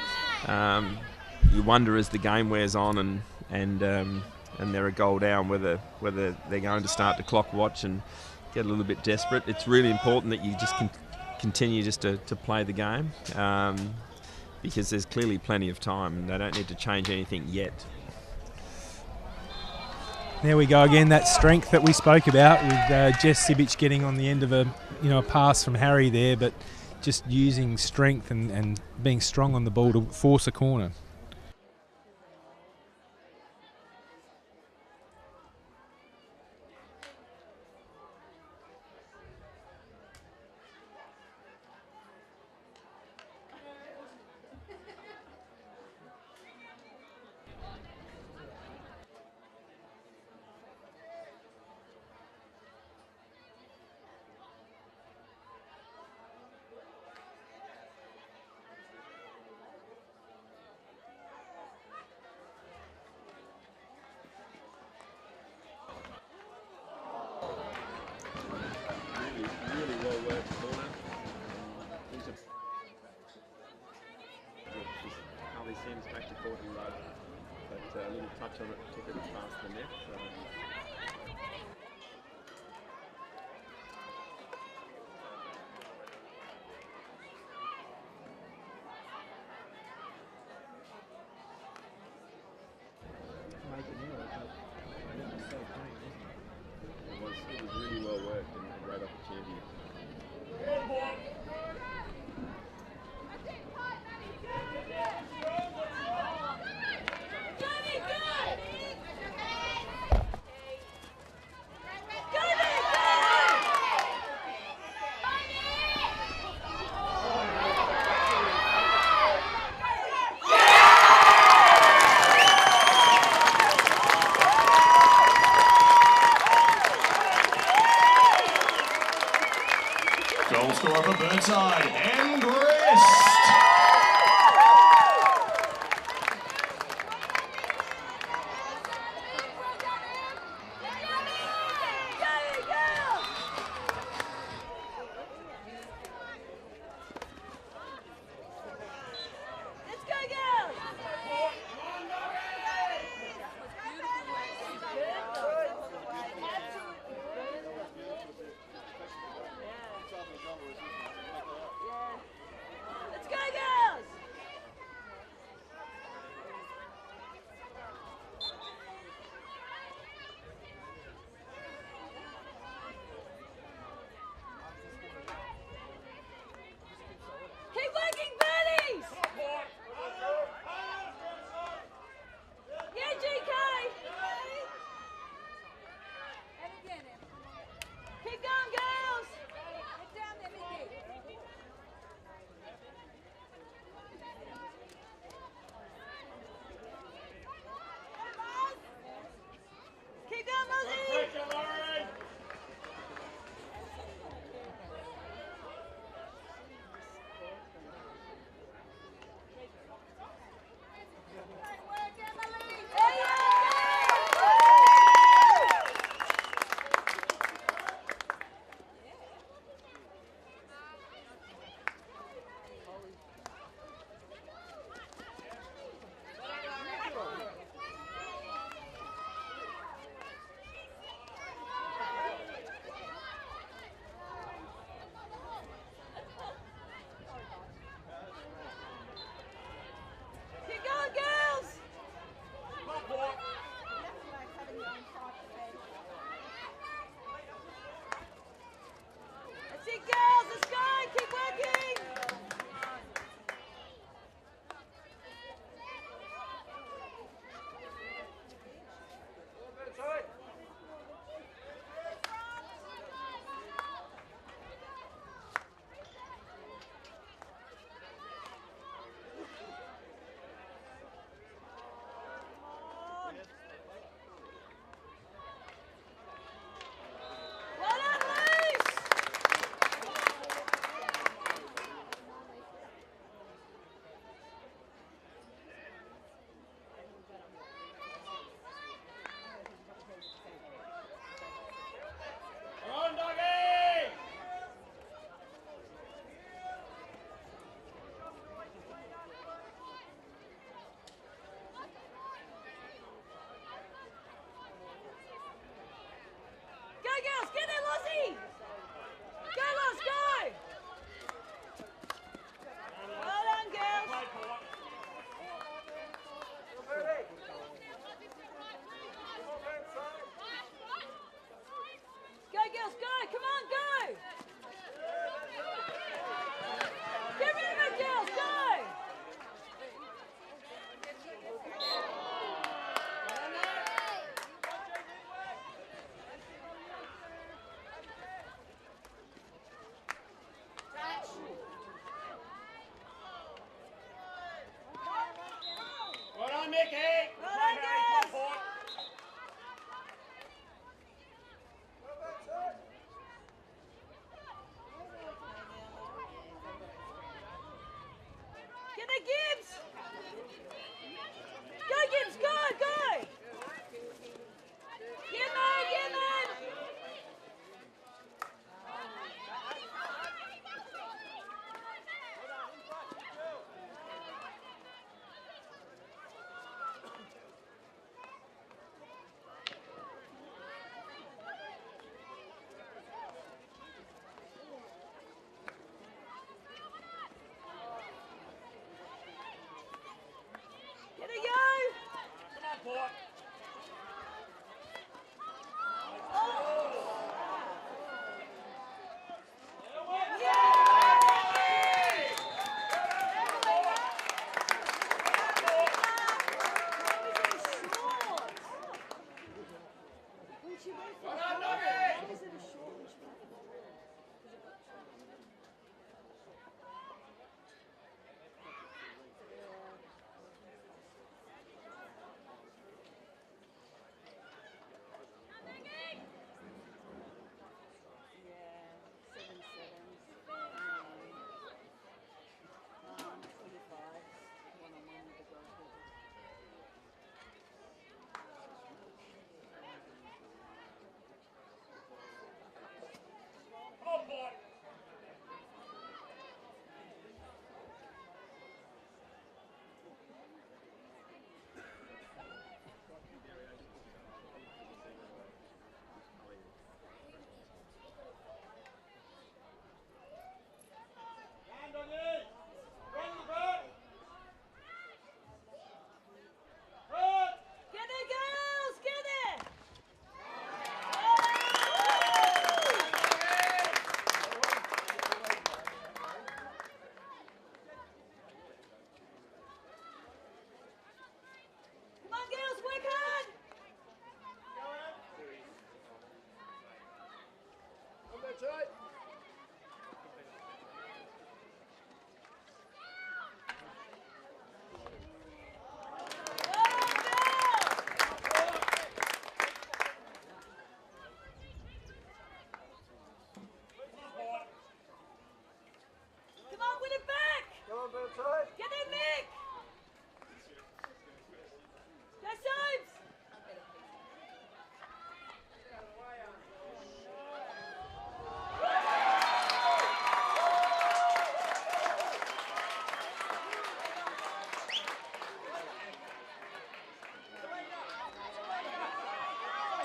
you wonder as the game wears on and they're a goal down whether they're going to start to clock watch and get a little bit desperate. It's really important that you just continue just to play the game because there's clearly plenty of time. They don't need to change anything yet. There we go again, that strength that we spoke about with Jess Sibic getting on the end of a pass from Harry there, but just using strength and being strong on the ball to force a corner. It was really well worked and a great opportunity. Goal scorer for Burnside, and Grist.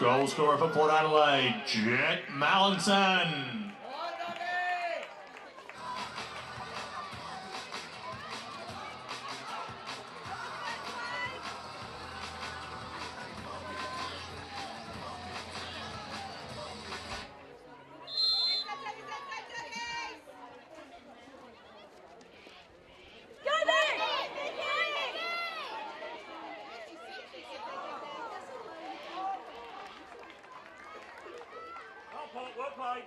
Goal scorer for Port Adelaide, Jet Mallinson. Well played.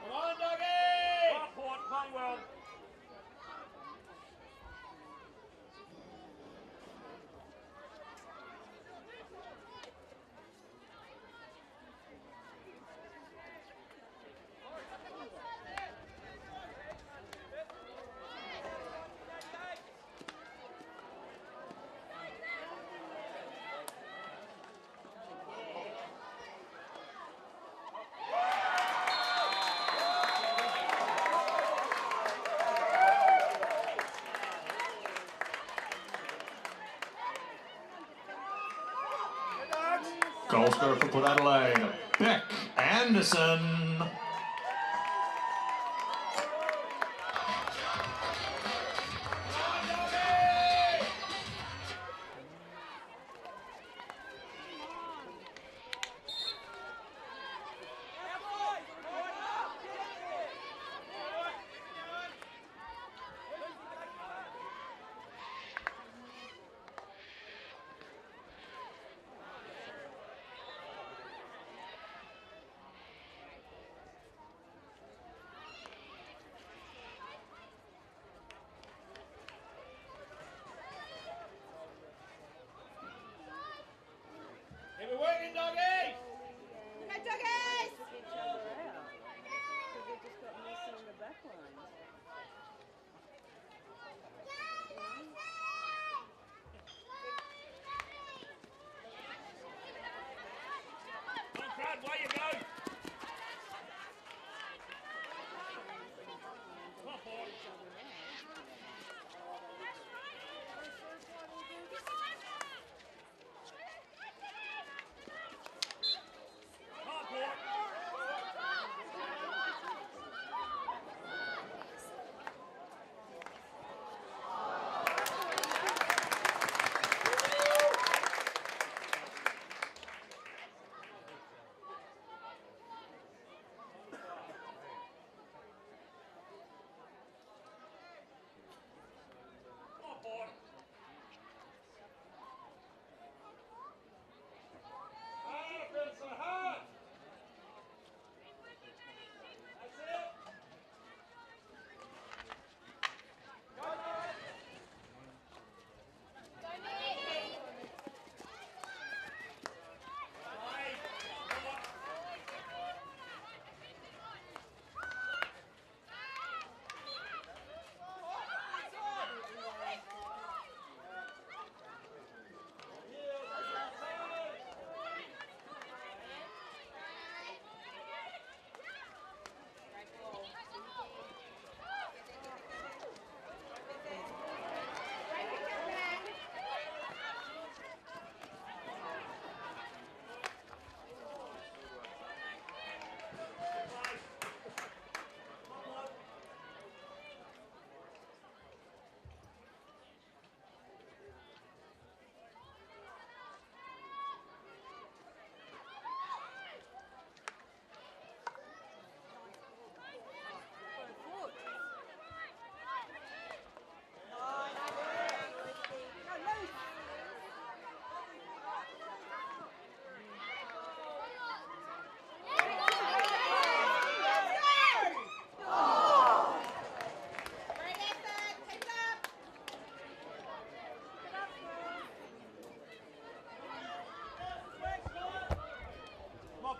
Come on, doggy! Well, Port, playing well. Goal scorer for Port Adelaide, Beck Anderson.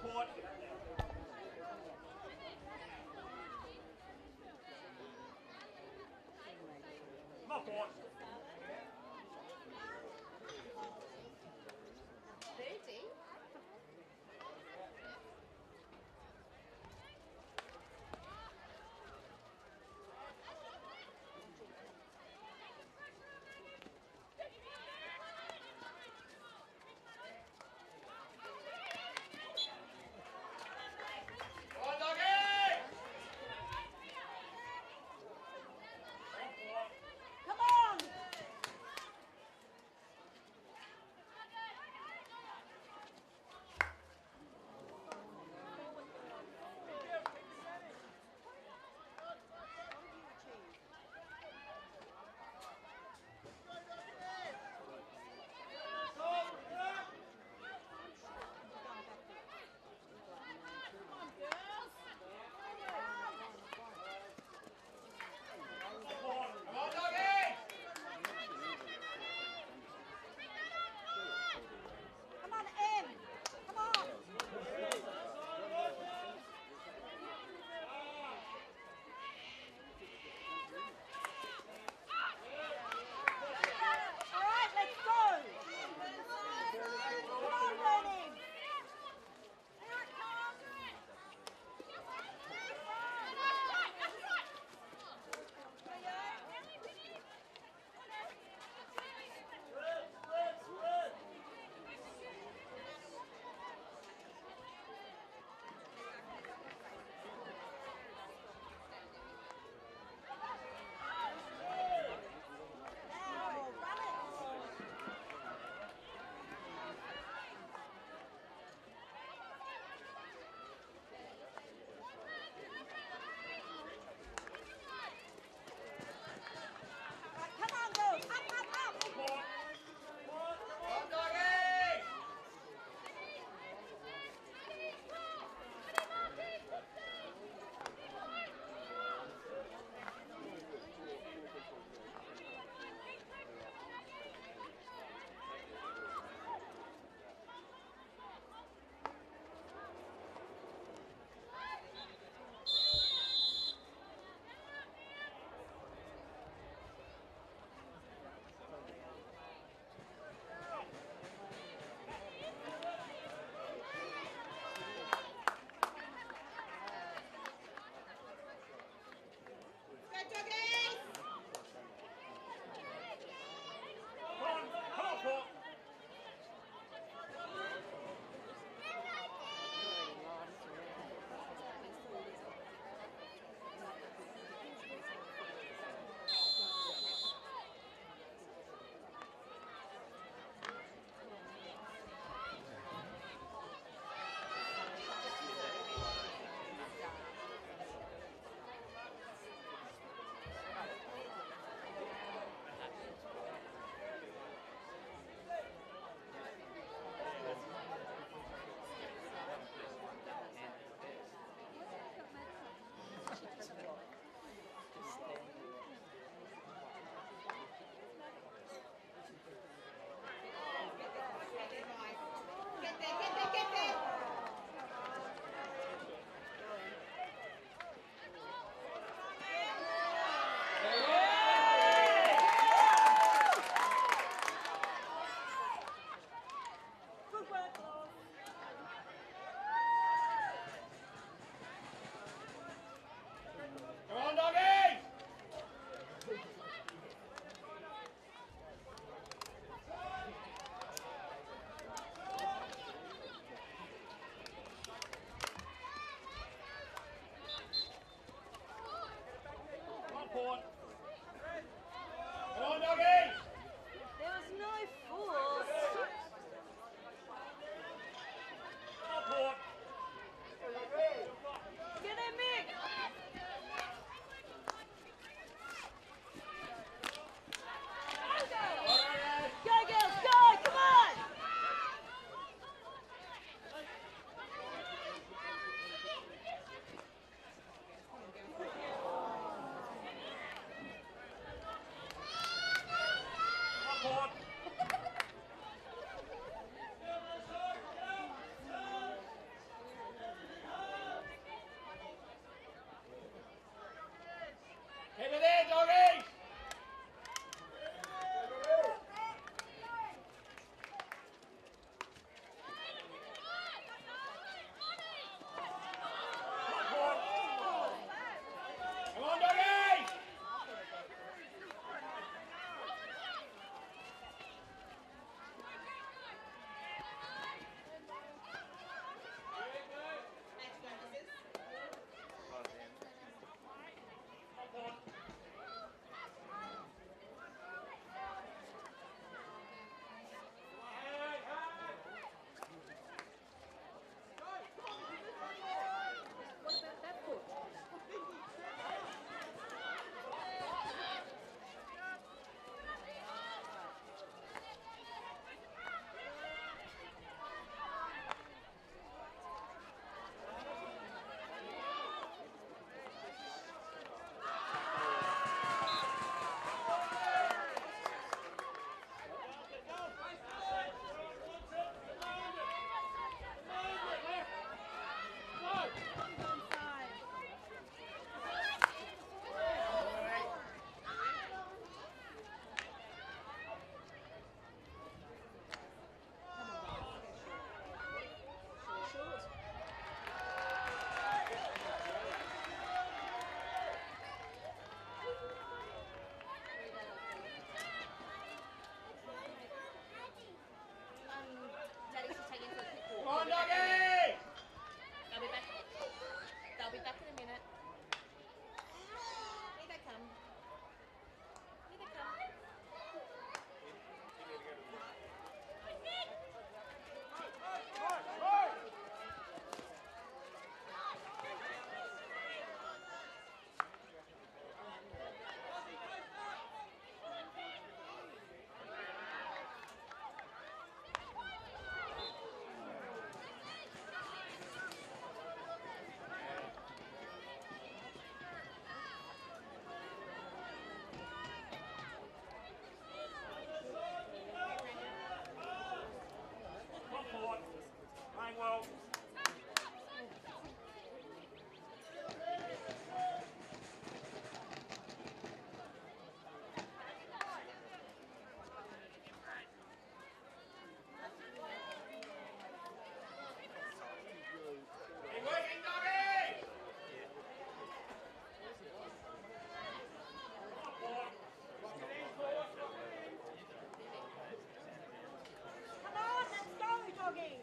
Port. Come on, Port. Come on! Playing well. Keep working, doggy! Come on, let's go, doggy.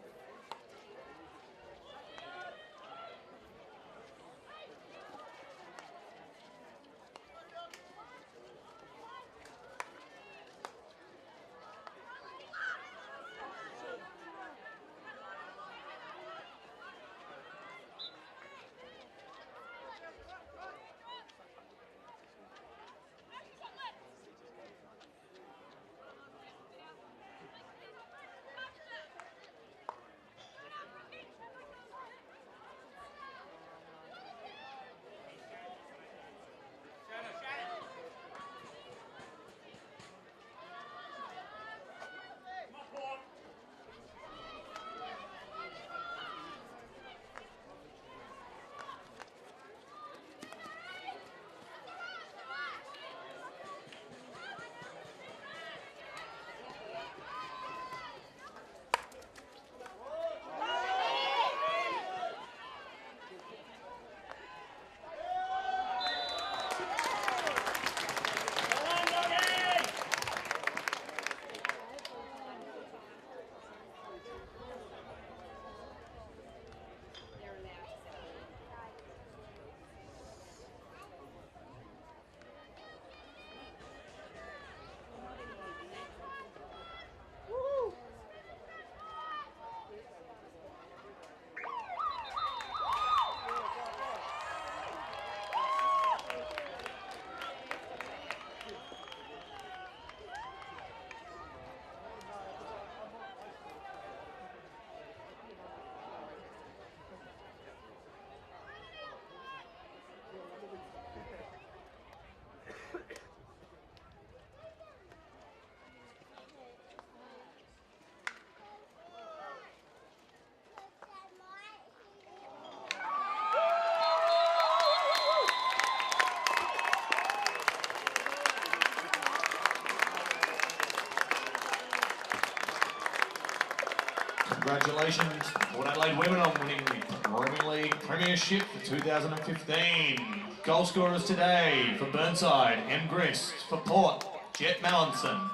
Congratulations, Port Adelaide women on winning the Premier League Premiership for 2015. Goal scorers today for Burnside, M. Grist. For Port, Jet Mallinson,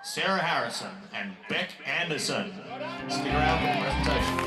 Sarah Harrison and Beck Anderson. Stick around for the presentation.